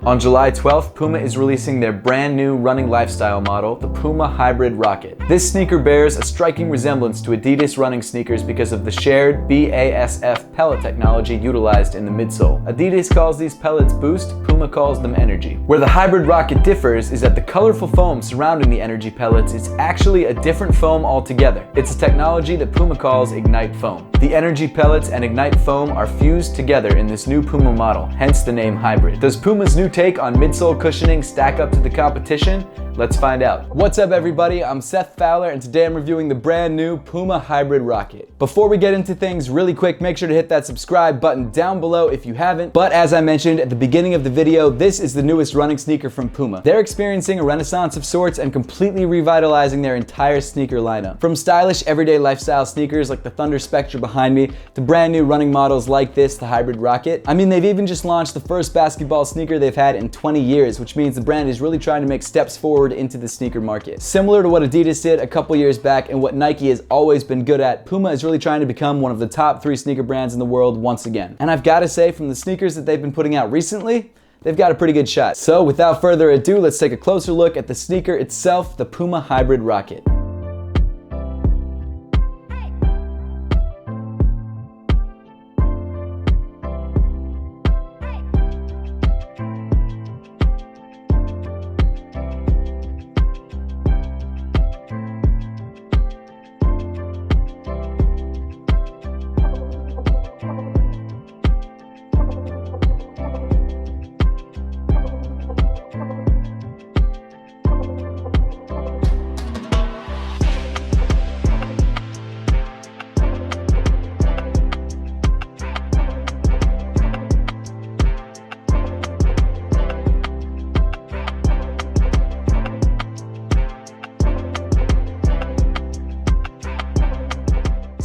On July 12th, Puma is releasing their brand new running lifestyle model, the Puma Hybrid Rocket. This sneaker bears a striking resemblance to Adidas running sneakers because of the shared BASF pellet technology utilized in the midsole. Adidas calls these pellets Boost, Puma calls them Energy. Where the Hybrid Rocket differs is that the colorful foam surrounding the Energy pellets is actually a different foam altogether. It's a technology that Puma calls Ignite Foam. The Energy pellets and Ignite Foam are fused together in this new Puma model, hence the name Hybrid. Does Puma's new take on midsole cushioning stack up to the competition? Let's find out. What's up everybody, I'm Seth Fowler and today I'm reviewing the brand new Puma Hybrid Rocket. Before we get into things really quick, make sure to hit that subscribe button down below if you haven't. But as I mentioned at the beginning of the video, this is the newest running sneaker from Puma. They're experiencing a renaissance of sorts and completely revitalizing their entire sneaker lineup. From stylish everyday lifestyle sneakers like the Thunder Spectre behind me to brand new running models like this, the Hybrid Rocket. I mean, they've even just launched the first basketball sneaker they've had in 20 years, which means the brand is really trying to make steps forward into the sneaker market. Similar to what Adidas did a couple years back and what Nike has always been good at, Puma is really trying to become one of the top 3 sneaker brands in the world once again. And I've got to say, from the sneakers that they've been putting out recently, they've got a pretty good shot. So without further ado, let's take a closer look at the sneaker itself, the Puma Hybrid Rocket.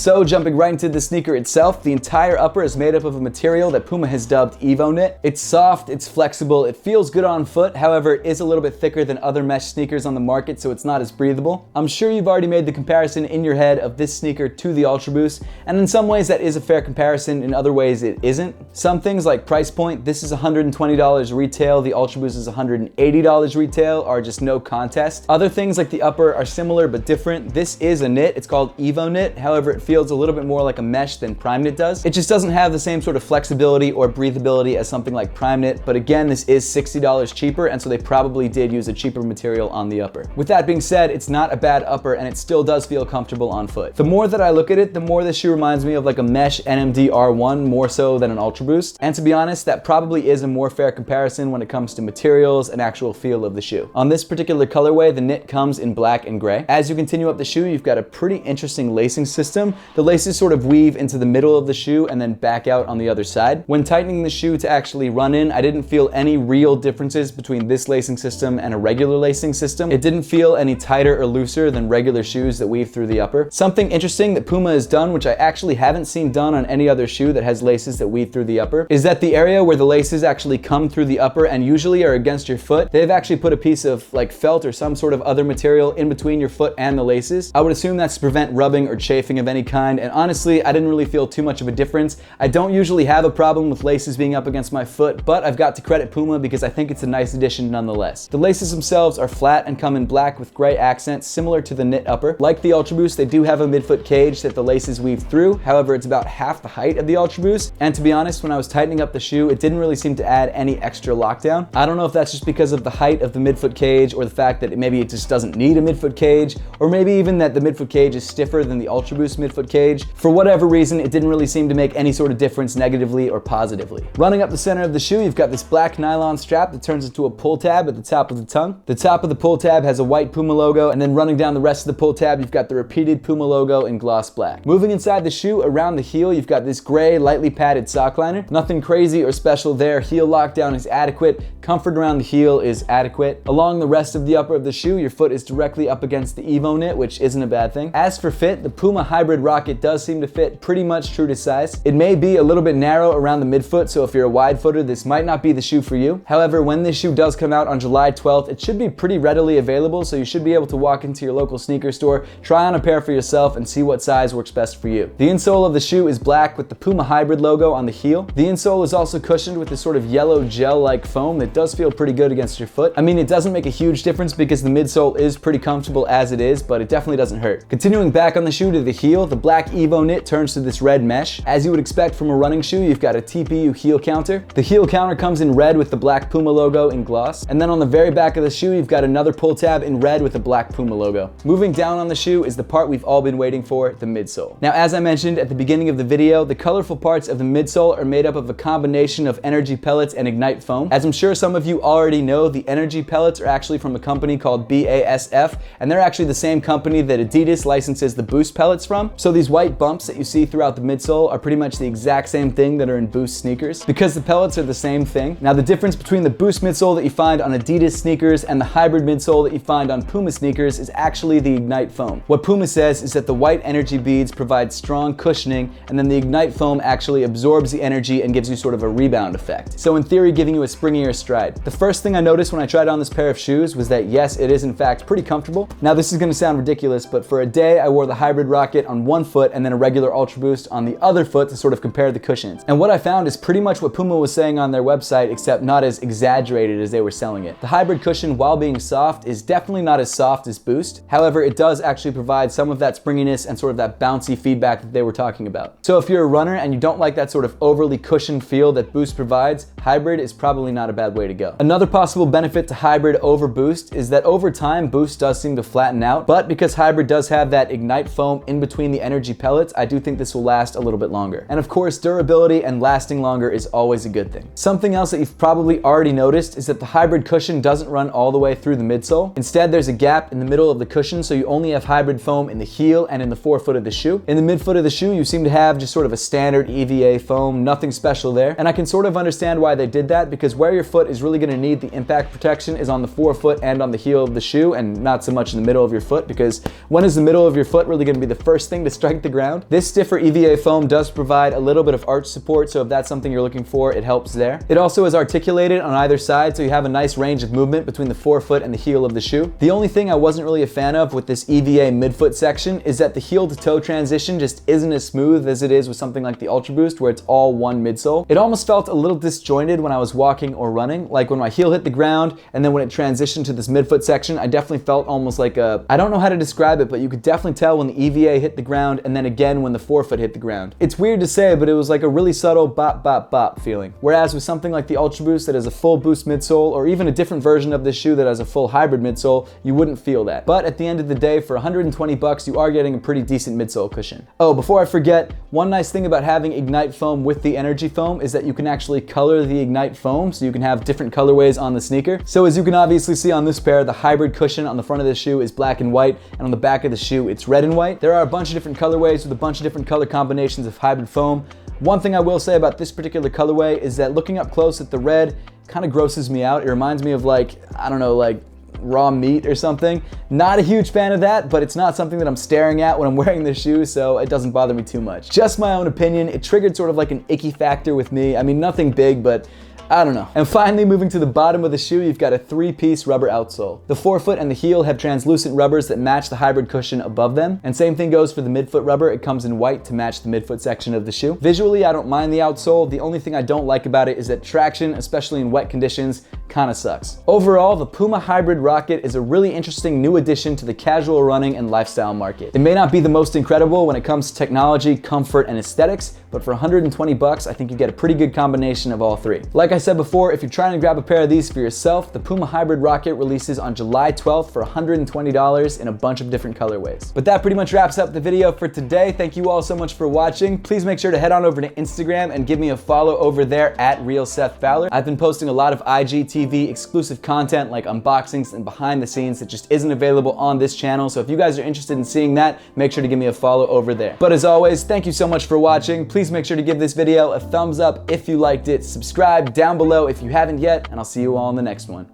So jumping right into the sneaker itself, the entire upper is made up of a material that Puma has dubbed Evo Knit. It's soft, it's flexible, it feels good on foot, however it is a little bit thicker than other mesh sneakers on the market, so it's not as breathable. I'm sure you've already made the comparison in your head of this sneaker to the Ultra Boost, and in some ways that is a fair comparison, in other ways it isn't. Some things like price point, this is $120 retail, the Ultra Boost is $180 retail, are just no contest. Other things like the upper are similar but different. This is a knit, it's called Evo Knit, however it feels a little bit more like a mesh than Prime Knit does. It just doesn't have the same sort of flexibility or breathability as something like Prime Knit, but again, this is $60 cheaper, and so they probably did use a cheaper material on the upper. With that being said, it's not a bad upper and it still does feel comfortable on foot. The more that I look at it, the more this shoe reminds me of like a mesh NMD R1 more so than an Ultra Boost, and to be honest, that probably is a more fair comparison when it comes to materials and actual feel of the shoe. On this particular colorway, the knit comes in black and gray. As you continue up the shoe, you've got a pretty interesting lacing system. The laces sort of weave into the middle of the shoe and then back out on the other side. When tightening the shoe to actually run in, I didn't feel any real differences between this lacing system and a regular lacing system. It didn't feel any tighter or looser than regular shoes that weave through the upper. Something interesting that Puma has done, which I actually haven't seen done on any other shoe that has laces that weave through the upper, is that the area where the laces actually come through the upper and usually are against your foot, they've actually put a piece of like felt or some sort of other material in between your foot and the laces. I would assume that's to prevent rubbing or chafing of any kind, and honestly, I didn't really feel too much of a difference. I don't usually have a problem with laces being up against my foot, but I've got to credit Puma because I think it's a nice addition nonetheless. The laces themselves are flat and come in black with gray accents similar to the knit upper. Like the Ultra Boost, they do have a midfoot cage that the laces weave through. However, it's about half the height of the Ultra Boost, and to be honest, when I was tightening up the shoe, it didn't really seem to add any extra lockdown. I don't know if that's just because of the height of the midfoot cage or the fact that maybe it just doesn't need a midfoot cage, or maybe even that the midfoot cage is stiffer than the Ultra Boost midfoot cage. For whatever reason, it didn't really seem to make any sort of difference negatively or positively. Running up the center of the shoe, you've got this black nylon strap that turns into a pull tab at the top of the tongue. The top of the pull tab has a white Puma logo, and then running down the rest of the pull tab, you've got the repeated Puma logo in gloss black. Moving inside the shoe, around the heel, you've got this gray, lightly padded sock liner. Nothing crazy or special there. Heel lockdown is adequate. Comfort around the heel is adequate. Along the rest of the upper of the shoe, your foot is directly up against the Evo Knit, which isn't a bad thing. As for fit, the Puma Hybrid Rocket Rocket does seem to fit pretty much true to size. It may be a little bit narrow around the midfoot, so if you're a wide footer, this might not be the shoe for you. However, when this shoe does come out on July 12th, it should be pretty readily available, so you should be able to walk into your local sneaker store, try on a pair for yourself, and see what size works best for you. The insole of the shoe is black with the Puma hybrid logo on the heel. The insole is also cushioned with this sort of yellow gel-like foam that does feel pretty good against your foot. I mean, it doesn't make a huge difference because the midsole is pretty comfortable as it is, but it definitely doesn't hurt. Continuing back on the shoe to the heel, the black Evo knit turns to this red mesh. As you would expect from a running shoe, you've got a TPU heel counter. The heel counter comes in red with the black Puma logo in gloss. And then on the very back of the shoe, you've got another pull tab in red with a black Puma logo. Moving down on the shoe is the part we've all been waiting for, the midsole. Now, as I mentioned at the beginning of the video, the colorful parts of the midsole are made up of a combination of energy pellets and ignite foam. As I'm sure some of you already know, the energy pellets are actually from a company called BASF, and they're actually the same company that Adidas licenses the Boost pellets from. So these white bumps that you see throughout the midsole are pretty much the exact same thing that are in Boost sneakers, because the pellets are the same thing. Now, the difference between the Boost midsole that you find on Adidas sneakers and the hybrid midsole that you find on Puma sneakers is actually the ignite foam. What Puma says is that the white energy beads provide strong cushioning, and then the ignite foam actually absorbs the energy and gives you sort of a rebound effect. So in theory, giving you a springier stride. The first thing I noticed when I tried on this pair of shoes was that yes, it is in fact pretty comfortable. Now, this is gonna sound ridiculous, but for a day I wore the hybrid Rocket on one foot and then a regular Ultra Boost on the other foot to sort of compare the cushions. And what I found is pretty much what Puma was saying on their website, except not as exaggerated as they were selling it. The hybrid cushion, while being soft, is definitely not as soft as Boost. However, it does actually provide some of that springiness and sort of that bouncy feedback that they were talking about. So if you're a runner and you don't like that sort of overly cushioned feel that Boost provides, hybrid is probably not a bad way to go. Another possible benefit to hybrid over Boost is that over time, Boost does seem to flatten out, but because hybrid does have that ignite foam in between the energy pellets, I do think this will last a little bit longer. And of course, durability and lasting longer is always a good thing. Something else that you've probably already noticed is that the hybrid cushion doesn't run all the way through the midsole. Instead, there's a gap in the middle of the cushion, so you only have hybrid foam in the heel and in the forefoot of the shoe. In the midfoot of the shoe, you seem to have just sort of a standard EVA foam, nothing special there. And I can sort of understand why they did that, because where your foot is really gonna need the impact protection is on the forefoot and on the heel of the shoe, and not so much in the middle of your foot, because when is the middle of your foot really gonna be the first thing to strike the ground? This stiffer EVA foam does provide a little bit of arch support, so if that's something you're looking for, it helps there. It also is articulated on either side, so you have a nice range of movement between the forefoot and the heel of the shoe. The only thing I wasn't really a fan of with this EVA midfoot section is that the heel to toe transition just isn't as smooth as it is with something like the Ultra Boost, where it's all one midsole. It almost felt a little disjointed when I was walking or running, like when my heel hit the ground and then when it transitioned to this midfoot section, I definitely felt almost like I don't know how to describe it, but you could definitely tell when the EVA hit the ground and then again when the forefoot hit the ground. It's weird to say, but it was like a really subtle bop, bop, bop feeling. Whereas with something like the Ultra Boost that has a full Boost midsole, or even a different version of this shoe that has a full hybrid midsole, you wouldn't feel that. But at the end of the day, for 120 bucks, you are getting a pretty decent midsole cushion. Oh, before I forget, one nice thing about having ignite foam with the energy foam is that you can actually color the ignite foam, so you can have different colorways on the sneaker. So as you can obviously see on this pair, the hybrid cushion on the front of the shoe is black and white, and on the back of the shoe, it's red and white. There are a bunch of different colorways with a bunch of different color combinations of hybrid foam. One thing I will say about this particular colorway is that looking up close at the red kind of grosses me out. It reminds me of like, I don't know, like raw meat or something. Not a huge fan of that, but it's not something that I'm staring at when I'm wearing the shoe, so it doesn't bother me too much. Just my own opinion, it triggered sort of like an icky factor with me. I mean, nothing big, but I don't know. And finally, moving to the bottom of the shoe, you've got a 3-piece rubber outsole. The forefoot and the heel have translucent rubbers that match the hybrid cushion above them. And same thing goes for the midfoot rubber. It comes in white to match the midfoot section of the shoe. Visually, I don't mind the outsole. The only thing I don't like about it is that traction, especially in wet conditions, kind of sucks. Overall, the Puma Hybrid Rocket is a really interesting new addition to the casual running and lifestyle market. It may not be the most incredible when it comes to technology, comfort, and aesthetics, but for 120 bucks, I think you get a pretty good combination of all three. Like I said before, if you're trying to grab a pair of these for yourself, the Puma Hybrid Rocket releases on July 12th for $120 in a bunch of different colorways. But that pretty much wraps up the video for today. Thank you all so much for watching. Please make sure to head on over to Instagram and give me a follow over there at @RealSethFowler. I've been posting a lot of IGTV exclusive content like unboxings and behind the scenes that just isn't available on this channel. So if you guys are interested in seeing that, make sure to give me a follow over there. But as always, thank you so much for watching. Please make sure to give this video a thumbs up if you liked it. Subscribe down below if you haven't yet, and I'll see you all in the next one.